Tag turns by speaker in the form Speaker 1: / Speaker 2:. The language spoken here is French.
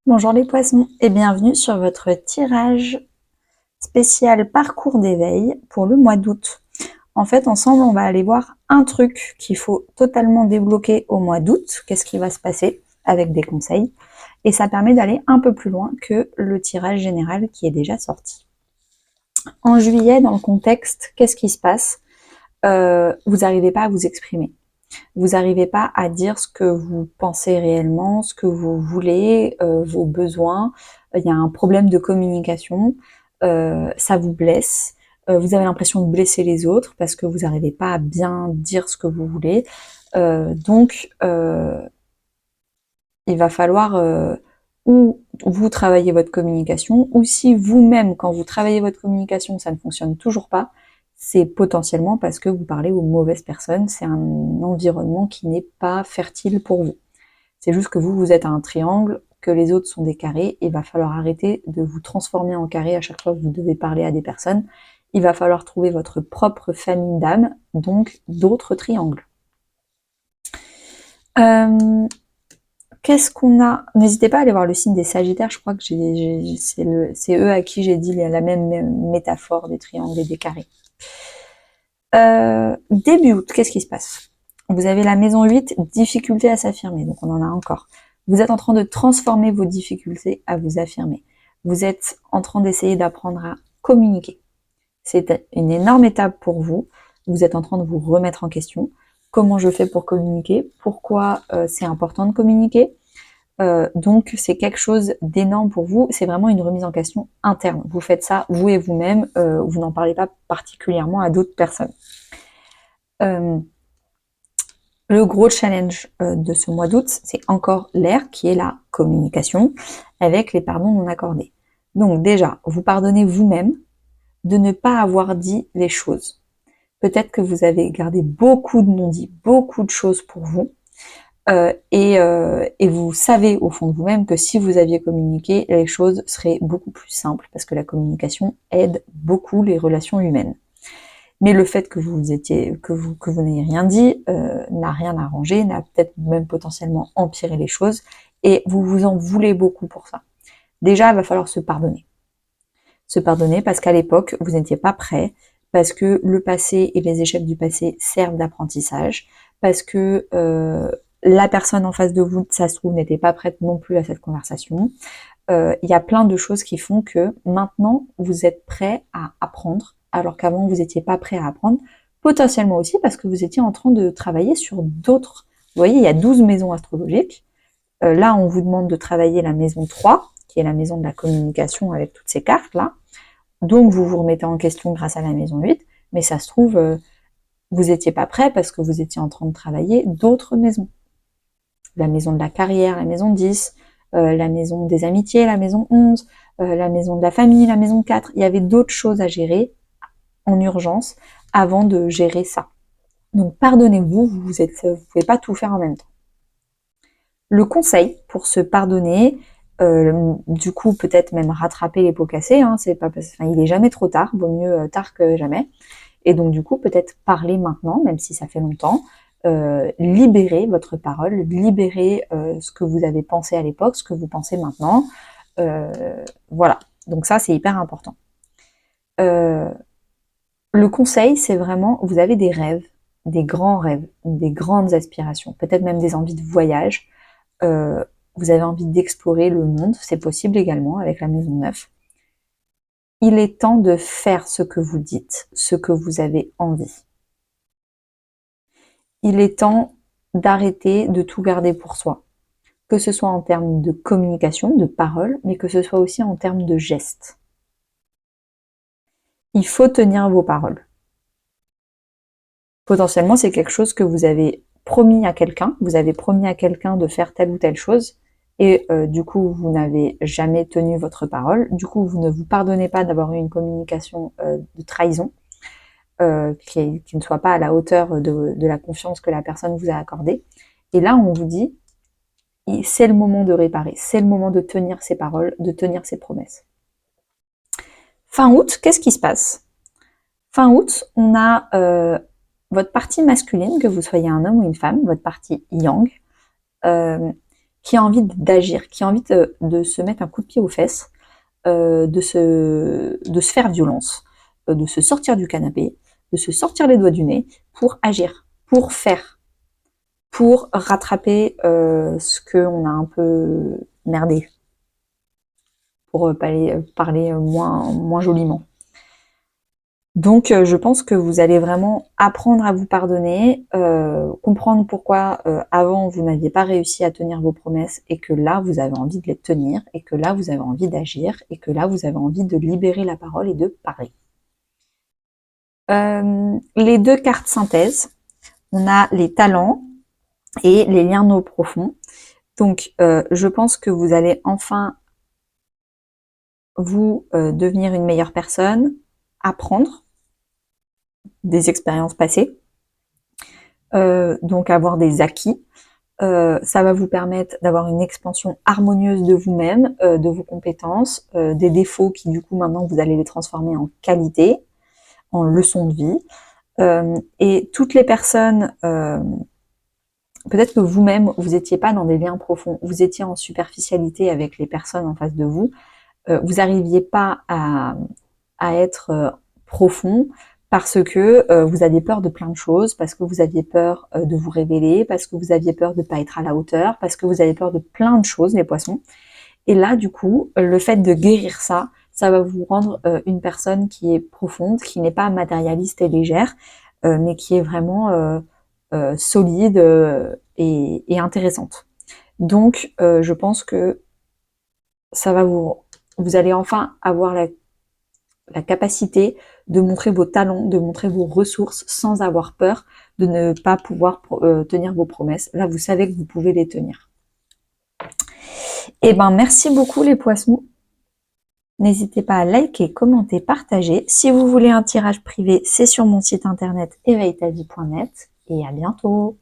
Speaker 1: Bonjour les poissons et bienvenue sur votre tirage spécial parcours d'éveil pour le mois d'août. En fait, ensemble, on va aller voir un truc qu'il faut totalement débloquer au mois d'août. Qu'est-ce qui va se passer avec des conseils. Et ça permet d'aller un peu plus loin que le tirage général qui est déjà sorti. En juillet, dans le contexte, qu'est-ce qui se passe? Vous n'arrivez pas à vous exprimer. Vous n'arrivez pas à dire ce que vous pensez réellement, ce que vous voulez, vos besoins. Il y a un problème de communication, ça vous blesse. Vous avez l'impression de blesser les autres parce que vous n'arrivez pas à bien dire ce que vous voulez. Donc, il va falloir ou vous travaillez votre communication, ou si vous-même, quand vous travaillez votre communication, ça ne fonctionne toujours pas, c'est potentiellement parce que vous parlez aux mauvaises personnes, c'est un environnement qui n'est pas fertile pour vous. C'est juste que vous êtes un triangle, que les autres sont des carrés, il va falloir arrêter de vous transformer en carré à chaque fois que vous devez parler à des personnes. Il va falloir trouver votre propre famille d'âmes, donc d'autres triangles. Euh, Qu'est-ce qu'on a? N'hésitez pas à aller voir le signe des Sagittaires, je crois que c'est eux à qui j'ai dit la même métaphore des triangles et des carrés. Début août, qu'est-ce qui se passe? Vous avez la maison 8, difficulté à s'affirmer, donc on en a encore. Vous êtes en train de transformer vos difficultés à vous affirmer. Vous êtes en train d'essayer d'apprendre à communiquer. C'est une énorme étape pour vous. Vous êtes en train de vous remettre en question. Comment je fais pour communiquer? Pourquoi c'est important de communiquer? Donc c'est quelque chose d'énorme pour vous, c'est vraiment une remise en question interne. Vous faites ça, vous et vous-même, vous n'en parlez pas particulièrement à d'autres personnes. Euh, le gros challenge de ce mois d'août, c'est encore l'air, qui est la communication, avec les pardons non accordés. Donc déjà, vous pardonnez vous-même de ne pas avoir dit les choses. Peut-être que vous avez gardé beaucoup de non-dits, beaucoup de choses pour vous, et vous savez au fond de vous-même que si vous aviez communiqué, les choses seraient beaucoup plus simples parce que la communication aide beaucoup les relations humaines. Mais le fait que vous n'ayez rien dit n'a rien arrangé, n'a peut-être même potentiellement empiré les choses, et vous vous en voulez beaucoup pour ça. Déjà, il va falloir se pardonner. Se pardonner parce qu'à l'époque, vous n'étiez pas prêt, parce que le passé et les échecs du passé servent d'apprentissage, parce que la personne en face de vous, ça se trouve, n'était pas prête non plus à cette conversation. Il y a plein de choses qui font que maintenant, vous êtes prêt à apprendre, alors qu'avant, vous n'étiez pas prêt à apprendre. Potentiellement aussi parce que vous étiez en train de travailler sur d'autres. Vous voyez, il y a 12 maisons astrologiques. Là, on vous demande de travailler la maison 3, qui est la maison de la communication avec toutes ces cartes-là. Donc, vous vous remettez en question grâce à la maison 8, mais ça se trouve, vous n'étiez pas prêt parce que vous étiez en train de travailler d'autres maisons. La maison de la carrière, la maison 10, la maison des amitiés, la maison 11, la maison de la famille, la maison 4. Il y avait d'autres choses à gérer en urgence avant de gérer ça. Donc pardonnez-vous, vous pouvez pas tout faire en même temps. Le conseil pour se pardonner, du coup peut-être même rattraper les pots cassés, hein, c'est pas, enfin, il est jamais trop tard, vaut mieux tard que jamais. Et donc du coup peut-être parler maintenant, même si ça fait longtemps, libérer votre parole, libérer ce que vous avez pensé à l'époque, ce que vous pensez maintenant. Voilà, donc ça c'est hyper important. Le conseil, c'est vraiment, vous avez des rêves, des grands rêves, des grandes aspirations, peut-être même des envies de voyage. Euh, vous avez envie d'explorer le monde, c'est possible également avec la maison 9. Il est temps de faire ce que vous dites, ce que vous avez envie. Il est temps d'arrêter de tout garder pour soi, que ce soit en termes de communication, de parole, mais que ce soit aussi en termes de gestes. Il faut tenir vos paroles. Potentiellement, c'est quelque chose que vous avez promis à quelqu'un, vous avez promis à quelqu'un de faire telle ou telle chose, et du coup, vous n'avez jamais tenu votre parole. Du coup, vous ne vous pardonnez pas d'avoir eu une communication de trahison, qui ne soit pas à la hauteur de la confiance que la personne vous a accordée. Et là, on vous dit, c'est le moment de réparer, c'est le moment de tenir ses paroles, de tenir ses promesses. Fin août, qu'est-ce qui se passe? Fin août, on a votre partie masculine, que vous soyez un homme ou une femme, votre partie yang, euh, qui a envie d'agir, qui a envie de se mettre un coup de pied aux fesses, de se faire violence, de se sortir du canapé, de se sortir les doigts du nez pour agir, pour faire, pour rattraper ce qu'on a un peu merdé, pour parler moins joliment. Donc je pense que vous allez vraiment apprendre à vous pardonner, comprendre pourquoi avant vous n'aviez pas réussi à tenir vos promesses et que là vous avez envie de les tenir et que là vous avez envie d'agir et que là vous avez envie de libérer la parole et de parler. Les deux cartes synthèse, on a les talents et les liens non profonds. Donc je pense que vous allez enfin vous devenir une meilleure personne, apprendre des expériences passées, donc avoir des acquis. Ça va vous permettre d'avoir une expansion harmonieuse de vous-même, de vos compétences, des défauts qui du coup maintenant vous allez les transformer en qualité, en leçon de vie. Et toutes les personnes, peut-être que vous-même vous n'étiez pas dans des liens profonds, vous étiez en superficialité avec les personnes en face de vous, vous n'arriviez pas à être profond parce que vous aviez peur de plein de choses, parce que vous aviez peur de vous révéler, parce que vous aviez peur de ne pas être à la hauteur, parce que vous avez peur de plein de choses, les poissons. Et là, du coup, le fait de guérir ça, ça va vous rendre une personne qui est profonde, qui n'est pas matérialiste et légère, mais qui est vraiment solide et intéressante. Donc, je pense que ça va vous allez enfin avoir la capacité de montrer vos talents, de montrer vos ressources sans avoir peur de ne pas pouvoir tenir vos promesses. Là, vous savez que vous pouvez les tenir. Eh ben, merci beaucoup les poissons. N'hésitez pas à liker, commenter, partager. Si vous voulez un tirage privé, c'est sur mon site internet éveilletavie.net et à bientôt.